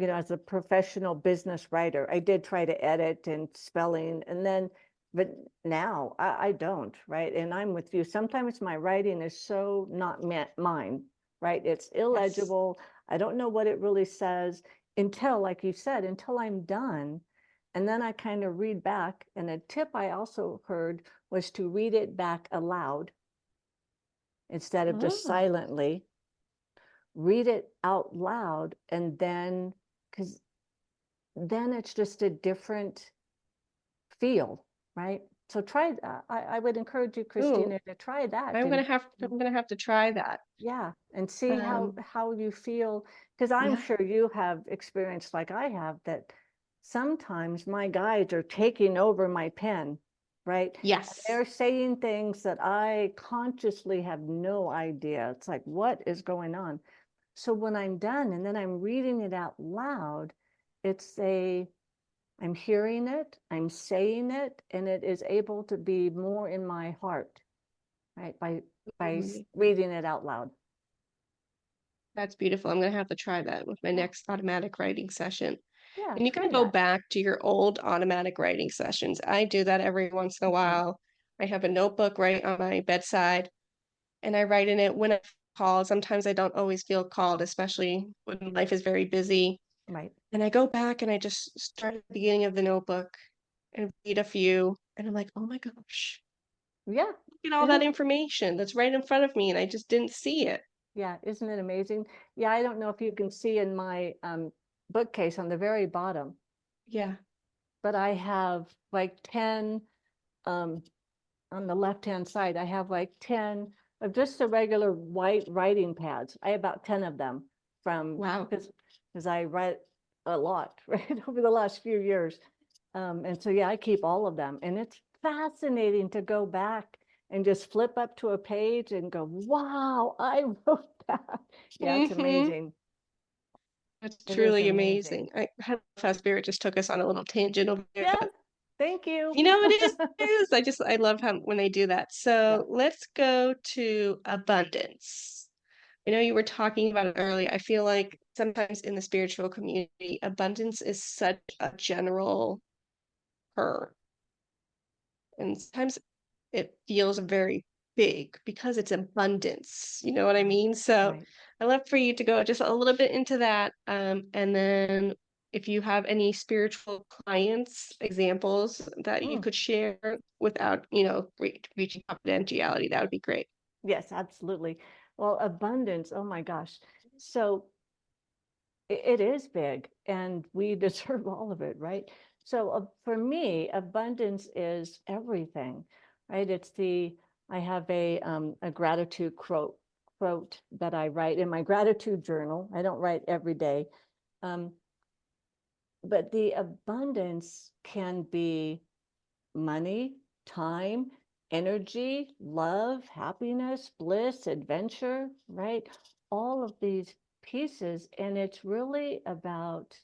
as a professional business writer, I did try to edit and spelling, and then, but now I don't, right? And I'm with you. Sometimes my writing is so not meant mine, right? It's Yes. illegible. I don't know what it really says until, like you said, until I'm done. And then I kind of read back. And a tip I also heard was to read it back aloud instead of just Oh. silently. Read it out loud, and then, because then it's just a different feel, right? So try that. I would encourage you, Ooh, Christina, to try that. And I'm gonna have to try that. yeah, and see Um, how you feel, because I'm yeah. sure you have experienced like I have, that sometimes my guides are taking over my pen, right? And Yes. they're saying things that I consciously have no idea. It's like, what is going on? So when I'm done and then I'm reading it out loud, I'm hearing it, I'm saying it, and it is able to be more in my heart, right? By Mm, reading it out loud. that's beautiful. I'm gonna have to try that with my Yeah, next automatic writing session. yeah, And you can try go that. back to your old automatic writing sessions. I do that every once in a Mhm. while. I have a notebook right on my bedside and I write in it when I call. Sometimes I don't always feel called, especially when life is very busy. Right. And I go back and I just start at the beginning of the notebook and read a few. And I'm like, oh my gosh, Yeah. look at all that Isn't information that's right in front of me. And I just didn't see it. yeah, isn't it amazing? Yeah, I don't know if you can see in my bookcase on the very bottom, Yeah. but I have like 10 um, on the left-hand side, I have like 10 of just the regular white writing pads. I have about 10 of them from, Wow. because I write a lot, right, over the last few years. And so, yeah, I keep all of them. And it's fascinating to go back and just flip up to a page and go, wow, I wrote that. Yeah, it's Hmm. amazing. That's It is truly amazing. amazing. I love how Spirit just took us on a little tangent over there, Yes, but thank you. you know, it is. I love how when they do that. Yeah. So let's go to abundance. I know you were talking about it earlier. I feel like sometimes in the spiritual community, abundance is such a general term. And sometimes it feels very big because it's abundance. You know what I Right, mean? So right. I'd love for you to go just a little bit into that. And then if you have any spiritual clients, examples that you Mm. could share without, reaching confidentiality, that would be great. Yes, absolutely. Well, abundance, oh my gosh. So it is big and we deserve all of it, right? So for me, abundance is everything, right? I have a gratitude quote that I write in my gratitude journal. I don't write every day. Um, but the abundance can be money, time, energy, love, happiness, bliss, adventure, right? All of these pieces. And it's really about,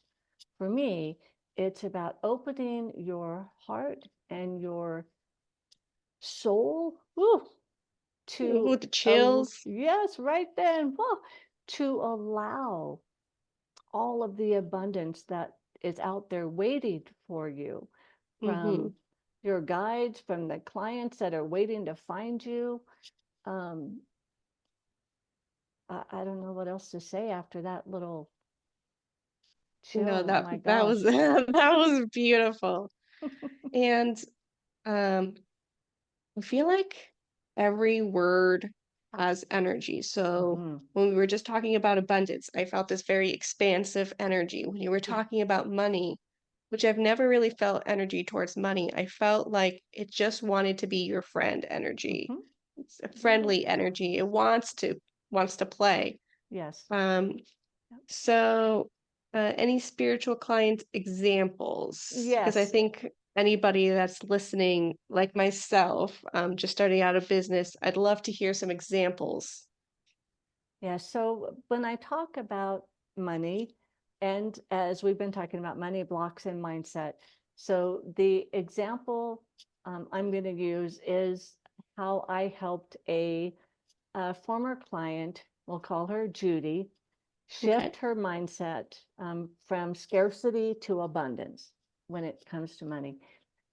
for me, it's about opening your heart and your soul Ooh, to, the chills. yes, right then, to allow all of the abundance that is out there waiting for you, Mm-hmm. from your guides, from the clients that are waiting to find you. Um, I don't know what else to say after that little No, chill. Oh my that was gosh. that was beautiful. And um I feel like every word has energy. So Hmm. when we were just talking about abundance, I felt this very expansive energy. When you were Yeah. talking about money, which I've never really felt energy towards money. I felt like it just wanted to be your friend energy. Mhm. It's a friendly energy. It wants to play. Yes. Um, Yep. so any spiritual client examples? Because I Yes. think anybody that's listening, like myself, just starting out a business, I'd love to hear some examples. Yeah. So when I talk about money, and as we've been talking about money blocks and mindset, so the example I'm going to use is how I helped a former client, we'll call her Judy, Okay. shift her mindset from scarcity to abundance when it comes to money.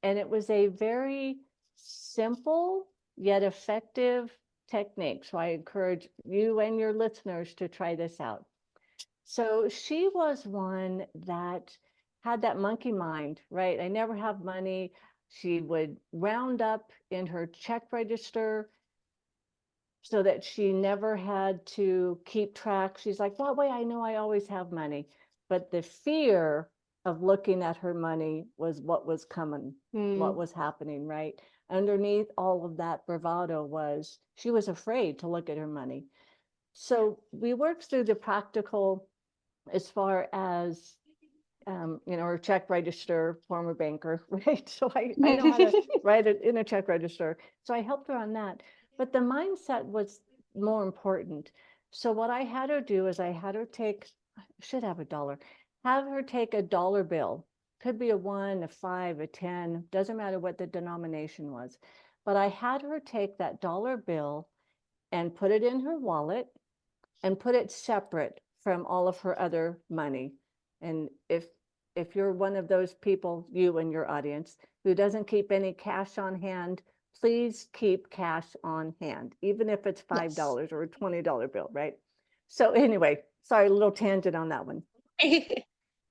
And it was a very simple yet effective technique. So I encourage you and your listeners to try this out. So she was one that had that monkey mind, right? I never have money. She would round up in her check register so that she never had to keep track. She's like, that way I know I always have money. But the fear of looking at her money was what was coming, what Mm, was happening, right? Underneath all of that bravado was she was afraid to look at her money. So we worked through the practical as far as or check register, former banker, right? So I know how to write it in a check register. So I helped her on that. But the mindset was more important. So what I had her do is I had her take, I should have a dollar, have her take a dollar bill. Could be a 1, a 5, a 10, doesn't matter what the denomination was. But I had her take that dollar bill and put it in her wallet and put it separate from all of her other money. And if you're one of those people, you and your audience, who doesn't keep any cash on hand, please keep cash on hand, even if it's yes. $5 or a $20 bill, right? So anyway, sorry, a little tangent on that one.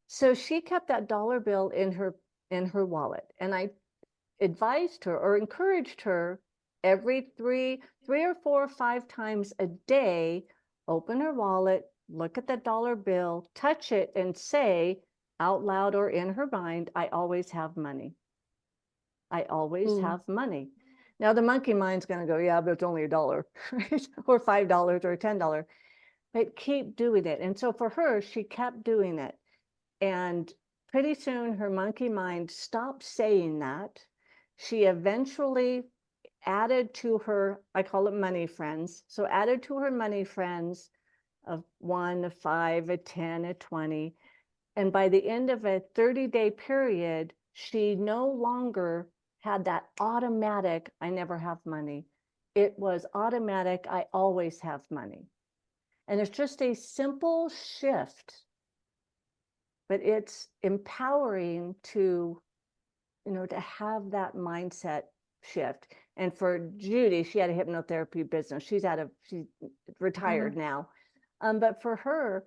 So she kept that dollar bill in her wallet, and I advised her or encouraged her every three or four or 5 times a day, open her wallet, look at the dollar bill, touch it, and say out loud or in her mind, I always have money. I always Mm, have money. Now the monkey mind's going to go, yeah, but it's only $1, right? Or $5 or $10. But keep doing it. And so for her, she kept doing it. And pretty soon her monkey mind stopped saying that. She eventually added to her, I call it money friends. So added to her money friends of 1, a 5, a 10, a 20. And by the end of a 30-day period, she no longer had that automatic, I never have money. It was automatic, I always have money. And it's just a simple shift, but it's empowering to to have that mindset shift. And for Judy, she had a hypnotherapy business. She's uh-huh. retired now. But for her,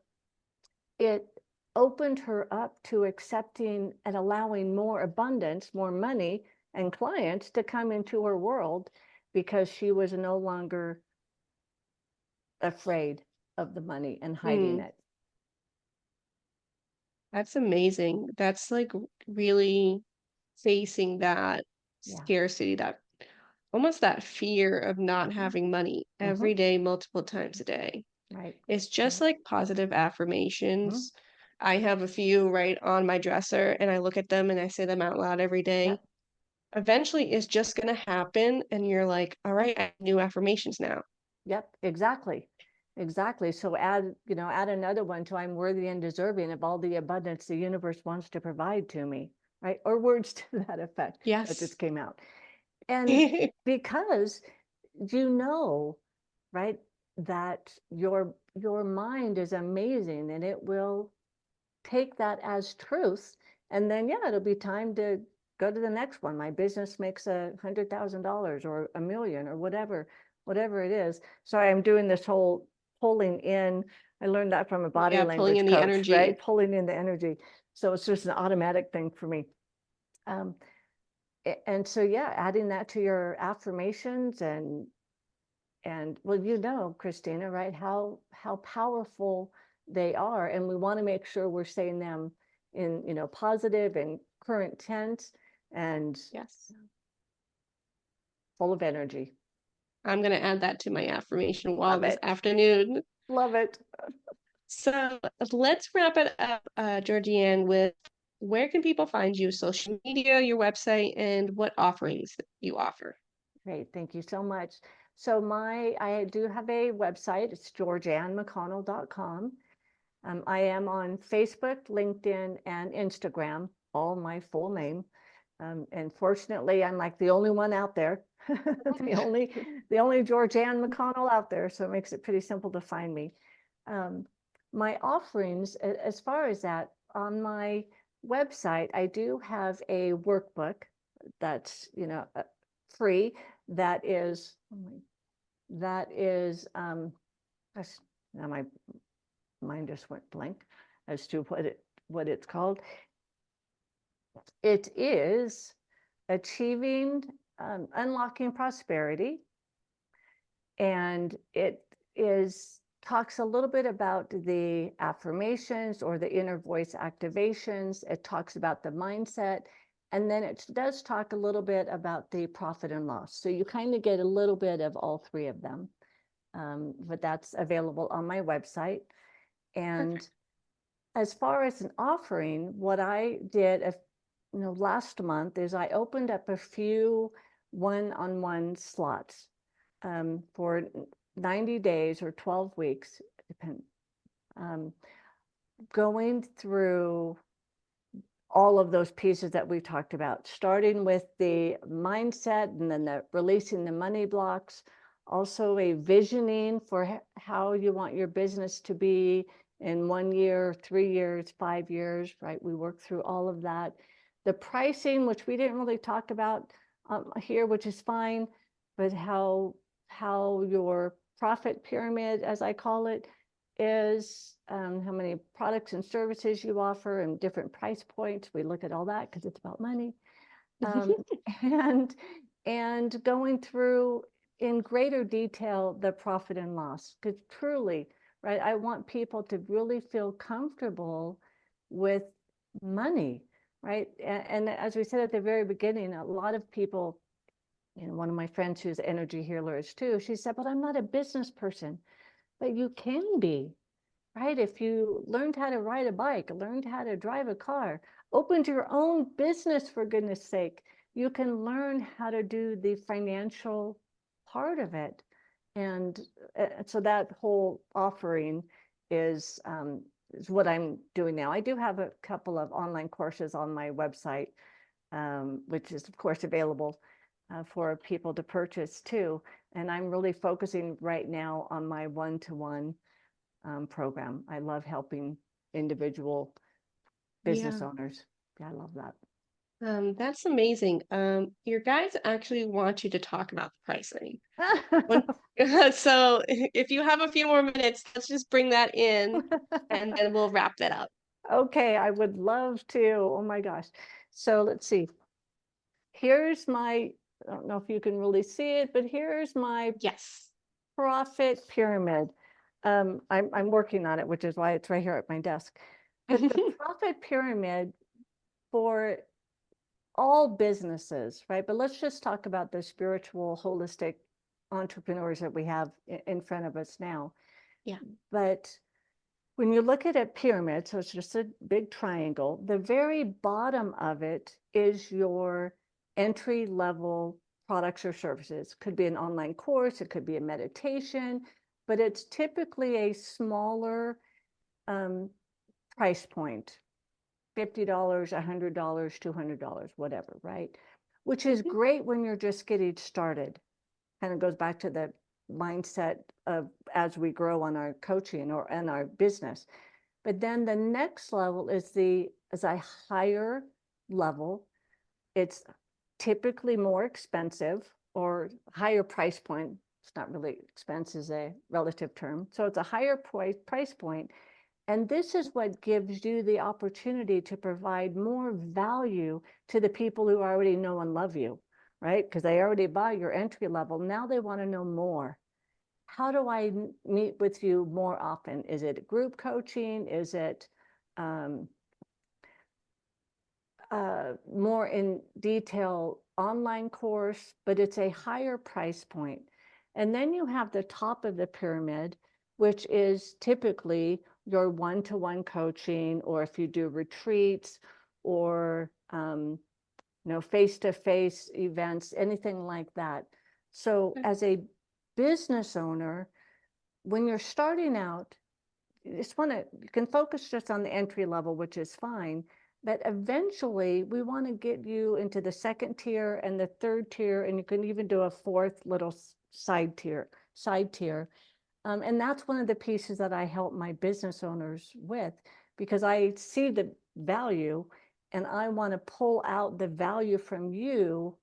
it opened her up to accepting and allowing more abundance, more money and clients to come into her world because she was no longer afraid of the money and hiding Mm, it. that's amazing. That's like really facing that Yeah. scarcity, that almost that fear of not having money Mm-hmm. every day, multiple times a day. Right. It's just Right. like positive Mm-hmm. affirmations. I have a few right on my dresser and I look at them and I say them out loud every day. Yep. Eventually, it's just going to happen. And you're like, all right, I have new affirmations now. Yep, exactly. Exactly. So add another one to I'm worthy and deserving of all the abundance the universe wants to provide to me, right? Or words to that effect that Yes. just came out. And because you know, right, that your mind is amazing and it will take that as truth. And then yeah, it'll be time to go to the next one. My business makes $100,000 or a million or whatever it is. Sorry, I'm doing this whole pulling in. I learned that from a body Yeah, pulling language in the coach, energy. right? Pulling in the energy. So it's just an automatic thing for me. Um, and so yeah, adding that to your affirmations and well, Christina, right, how powerful they are, and we want to make sure we're saying them in positive and current tense and Yes. full of energy. I'm going to add that to my affirmation wall Love this it. afternoon. Love it. So let's wrap it up, Georgianne, with where can people find you? Social media, your website, and what offerings you offer. Great, thank you so much. So I do have a website. It's georgiannemcconnell.com. I am on Facebook, LinkedIn, and Instagram, all my full name. And fortunately, I'm like the only one out there, the only Georgianne McConnell out there. So it makes it pretty simple to find me. My offerings, as far as that, on my website, I do have a workbook that's, free. That is, gosh, now my mind just went blank as to what it's called. It is Achieving Unlocking Prosperity, and it talks a little bit about the affirmations or the inner voice activations. It talks about the mindset, and then it does talk a little bit about the profit and loss. So you kind of get a little bit of all three of them, but that's available on my website. And Perfect. as far as an offering, what I did last month is I opened up a few one-on-one slots for 90 days or 12 weeks, going through all of those pieces that we talked about, starting with the mindset and then releasing the money blocks, also a visioning for how you want your business to be in 1 year, 3 years, 5 years, right? We work through all of that. The pricing, which we didn't really talk about here, which is fine, but how your profit pyramid, as I call it, is, how many products and services you offer and different price points. We look at all that because it's about money. And going through in greater detail the profit and loss, because truly, right, I want people to really feel comfortable with money, right? And as we said at the very beginning, a lot of people, one of my friends who's an energy healer is too, she said, but I'm not a business person. But you can be, right? If you learned how to ride a bike, learned how to drive a car, opened your own business, for goodness sake, you can learn how to do the financial part of it. And so that whole offering is what I'm doing now. I do have a couple of online courses on my website, which is of course available for people to purchase too. And I'm really focusing right now on my one-to-one program. I love helping individual business owners. Yeah, I love that. That's amazing. Your guides actually want you to talk about the pricing. So if you have a few more minutes, let's just bring that in and then we'll wrap that up. Okay, I would love to. Oh my gosh. So let's see. Here's my, I don't know if you can really see it, but here's my Yes. profit pyramid. I'm working on it, which is why it's right here at my desk. But the profit pyramid for all businesses, right? But let's just talk about the spiritual, holistic entrepreneurs that we have in front of us now. Yeah. But when you look at a pyramid, so it's just a big triangle, the very bottom of it is your entry level products or services. Could be an online course, it could be a meditation, but it's typically a smaller price point, $50, $100, $200, whatever, right? Which is great when you're just getting started. Kind of goes back to the mindset of as we grow on our coaching or in our business. But then the next level is a higher level. It's typically more expensive or higher price point. It's not really, expense is a relative term. So it's a higher price point. And this is what gives you the opportunity to provide more value to the people who already know and love you, right? Because they already buy your entry level. Now they want to know more. How do I meet with you more often? Is it group coaching? Is it more in detail online course, but it's a higher price point. And then you have the top of the pyramid, which is typically your one-to-one coaching, or if you do retreats or face-to-face events, anything like that. So Okay. as a business owner, when you're starting out, you can focus just on the entry level, which is fine. But eventually we want to get you into the second tier and the third tier, and you can even do a fourth little side tier. And that's one of the pieces that I help my business owners with, because I see the value and I want to pull out the value from you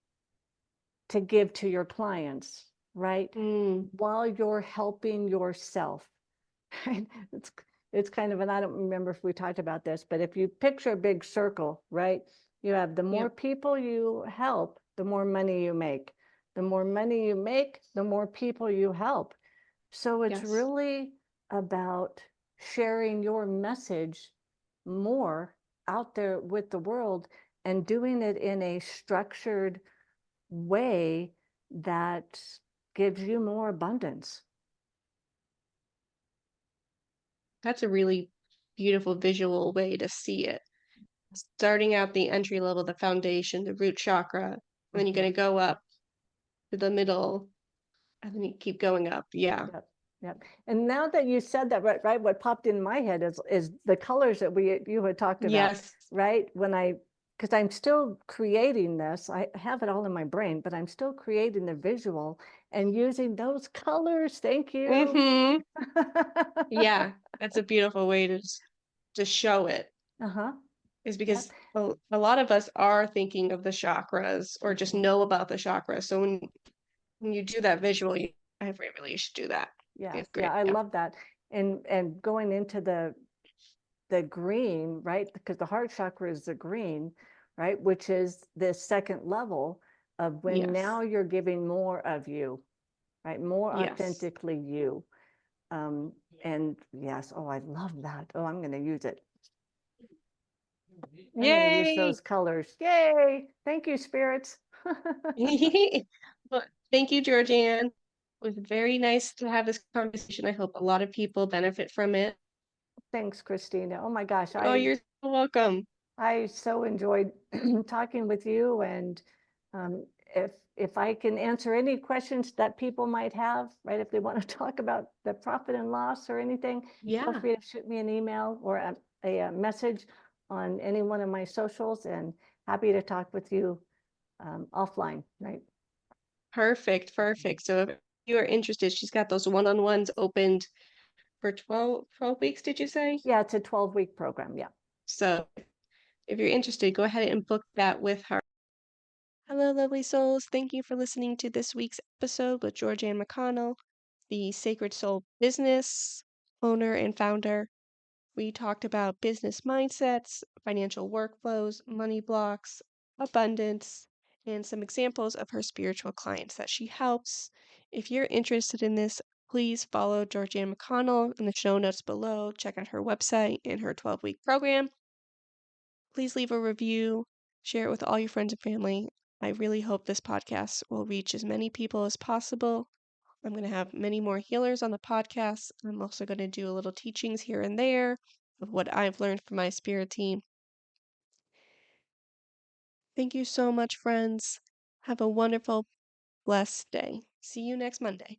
to give to your clients, right? Mm, While you're helping yourself. Right? It's kind of, and I don't remember if we talked about this, but if you picture a big circle, right? You have the more yep. people you help, the more money you make. The more money you make, the more people you help. So it's Yes. really about sharing your message more out there with the world, and doing it in a structured way that gives you more abundance. That's a really beautiful visual way to see it. Starting out the entry level, the foundation, the root chakra, and then you're Mhm. going to go up to the middle, and then you keep going up. Yeah. Yep, yep. And now that you said that, right, what popped in my head is the colors that you had talked about, Yes. right? Because I'm still creating this, I have it all in my brain, but I'm still creating the visual and using those colors. Thank you. Mm-hmm. Yeah. That's a beautiful way to show it, Uh-huh. is Yep. because a lot of us are thinking of the chakras or just Mhm. know about the chakras. So when you do that visual, I really should do that. Yes. It's Yeah, great. I Yeah. love that. And going into the green, right? Because the heart chakra is the green, right? Which is the second level of when Yes. now you're giving more of you, right? More Yes. authentically you. Um, and yes, oh, I love that. Oh, I'm going to use it. I'm going to use Yay! those colors. Yay! Thank you, spirits. Well, thank you, Georgianne. It was very nice to have this conversation. I hope a lot of people benefit from it. Thanks, Christina. Oh my gosh, Oh, you're so welcome. I so enjoyed talking with you, and um, if I can answer any questions that people might have, right, if they want to talk about the profit and loss or anything, feel Yeah, free to shoot me an email or a message on any one of my socials, and happy to talk with you offline, right? perfect, perfect. So if you are interested, she's got those one-on-ones opened for 12 weeks, did you say? Yeah, it's a 12-week program. Yeah. So if you're interested, go ahead and book that with her. Hello, lovely souls. Thank you for listening to this week's episode with Georgianne McConnell, the Sacred Soul business owner and founder. We talked about business mindsets, financial workflows, money blocks, abundance, and some examples of her spiritual clients that she helps. If you're interested in this, please follow Georgianne McConnell in the show notes below. Check out her website and her 12-week program. Please leave a review, share it with all your friends and family. I really hope this podcast will reach as many people as possible. I'm going to have many more healers on the podcast. I'm also going to do a little teachings here and there of what I've learned from my spirit team. Thank you so much, friends. Have a wonderful, blessed day. See you next Monday.